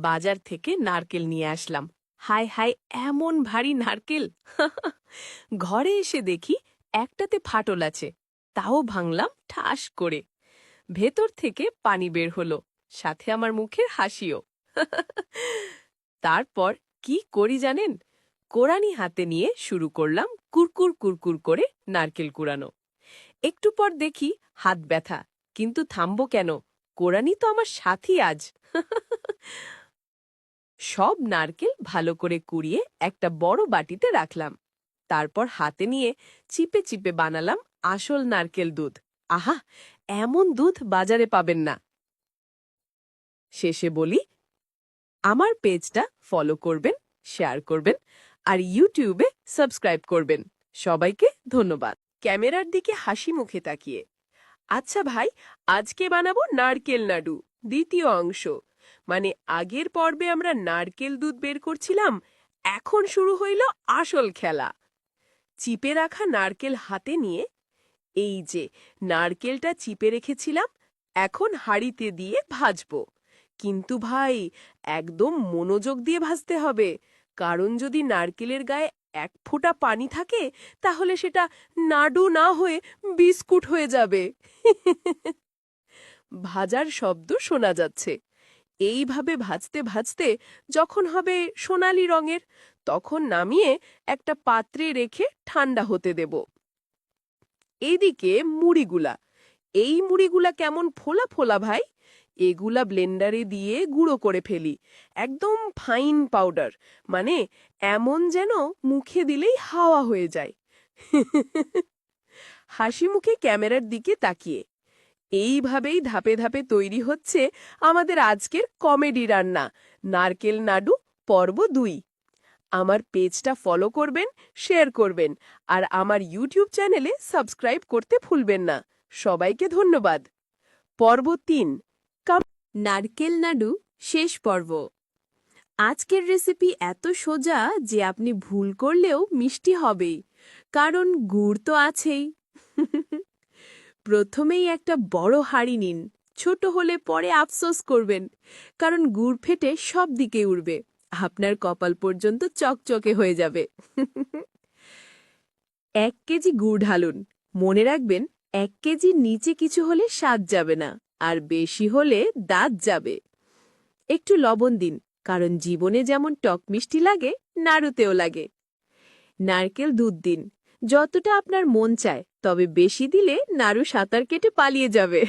বাজার থেকে নারকেল নিয়ে আসলাম। হায় হায়, এমন ভারী নারকেল! ঘরে এসে দেখি একটাতে ফাটল আছে, তাও ভাঙলাম ঠাস করে। ভেতর থেকে পানি বের হলো, সাথে আমার মুখের হাসিও। তারপর কি করি জানেন? কোড়ানি হাতে নিয়ে শুরু করলাম কুরকুর কুরকুর করে নারকেল কুড়ানো। একটু পর দেখি হাত ব্যথা, কিন্তু থামব কেন? কোড়ানি তো আমার সাথী আজ। সব নারকেল ভালো করে কুড়িয়ে একটা বড় বাটিতে রাখলাম। তারপর হাতে নিয়ে চিপে চিপে বানালাম আসল নারকেল দুধ। আহা, এমন দুধ বাজারে পাবেন না। শেষে বলি, আমার পেজটা ফলো করবেন, শেয়ার করবেন আর ইউটিউবে সাবস্ক্রাইব করবেন। সবাইকে ধন্যবাদ। ক্যামেরার দিকে হাসি মুখে তাকিয়ে, আচ্ছা ভাই, আজকে বানাবো নারকেল নাড়ু, দ্বিতীয় অংশ। মানে আগের পর্বে আমরা নারকেল দুধ বের করছিলাম, এখন শুরু হইল আসল খেলা। চিপে রাখা নারকেল হাতে নিয়ে, এই যে নারকেলটা চিপে রেখেছিলাম, এখন হাঁড়িতে দিয়ে ভাজবো। কিন্তু ভাই, একদম মনোযোগ দিয়ে ভাজতে হবে, কারণ যদি নারকেলের গায়ে এক ফোঁটা পানি থাকে তাহলে সেটা নাড়ু না হয়ে বিস্কুট হয়ে যাবে। ভাজার শব্দ শোনা যাচ্ছে। এইভাবে ভাজতে ভাজতে যখন হবে সোনালি রঙের, তখন নামিয়ে একটা পাত্রে রেখে ঠান্ডা হতে দেব। এইদিকে মুড়িগুলা, এই মুড়িগুলা কেমন ফোলা ফোলা ভাই, এগুলা ব্লেন্ডারে দিয়ে গুঁড়ো করে ফেলি, একদম ফাইন পাউডার, মানে এমন যেন মুখে দিলেই হাওয়া হয়ে যায়। হাসি মুখে ক্যামেরার দিকে তাকিয়ে, এইভাবেই ধাপে ধাপে তৈরি হচ্ছে আমাদের আজকের কমেডি রান্না, নারকেল নাড়ু পর্ব 2। আমার পেজটা ফলো করবেন, শেয়ার করবেন আর আমার ইউটিউব চ্যানেলে সাবস্ক্রাইব করতে ভুলবেন না। সবাইকে ধন্যবাদ। পর্ব 3, নারকেল নাড়ু শেষ পর্ব। আজকের রেসিপি এত সোজা যে আপনি ভুল করলেও মিষ্টি হবেই, কারণ গুড় তো আছেই। প্রথমেই একটা বড় হাঁড়ি নিন, ছোট হলে পরে আফসোস করবেন, কারণ গুড় ফেটে সব দিকে উড়বে, আপনার কপাল পর্যন্ত চকচকে হয়ে যাবে। 1 কেজি গুড় ঢালুন। মনে রাখবেন, 1 কেজির নিচে কিছু হলে স্বাদ যাবে না, আর বেশি হলে দাঁত যাবে। একটু লবণ দিন, কারণ জীবনে যেমন টক মিষ্টি লাগে, নাড়ুতেও লাগে। নারকেল দুধ দিন, যতটা আপনার মন চায়, তবে বেশি দিলে নাড়ু সাঁতার কেটে পালিয়ে যাবে।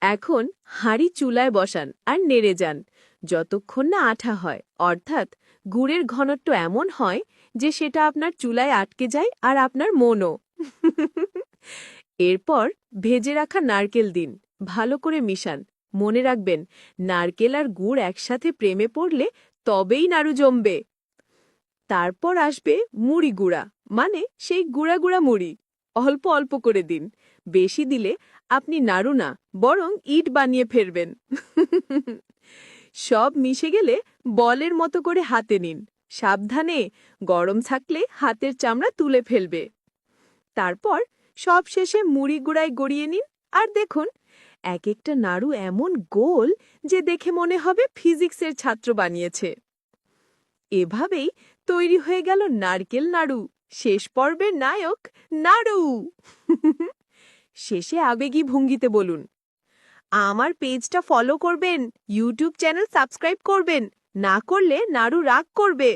এখন হাঁড়ি চুলায় বসান আর নেড়ে যান, যতক্ষণ না আঠা হয়, অর্থাৎ গুড়ের ঘনত্ব এমন হয় যে সেটা আপনার চুলায় আটকে যায় আর আপনার মনও। এরপর ভেজে রাখা নারকেল দিন, ভালো করে মিশান। মনে রাখবেন, নারকেল আর গুড় একসাথে প্রেমে পড়লে তবেই নাড়ু জমবে। তারপর আসবে মুড়ি গুঁড়া, মানে সেই গুঁড়া গুঁড়া মুড়ি। অল্প অল্প করে দিন, বেশি দিলে আপনি নাড়ু না, বরং ইট বানিয়ে ফেলবেন। সব মিশে গেলে বলের মতো করে হাতে নিন, সাবধানে, গরম থাকলে হাতের চামড়া তুলে ফেলবে। তারপর সব শেষে মুড়ি গুঁড়ায় গড়িয়ে নিন, আর দেখুন এক একটা নাড়ু এমন গোল যে দেখে মনে হবে ফিজিক্সের ছাত্র বানিয়েছে। এভাবেই তৈরি হয়ে গেল নারকেল নাড়ু, শেষ পর্বের নায়ক নাড়ু। শেষে আবেগী ভঙ্গিতে বলুন, আমার পেজটা ফলো করবেন, ইউটিউব চ্যানেল সাবস্ক্রাইব করবেন, না করলে নাড়ু রাগ করবে।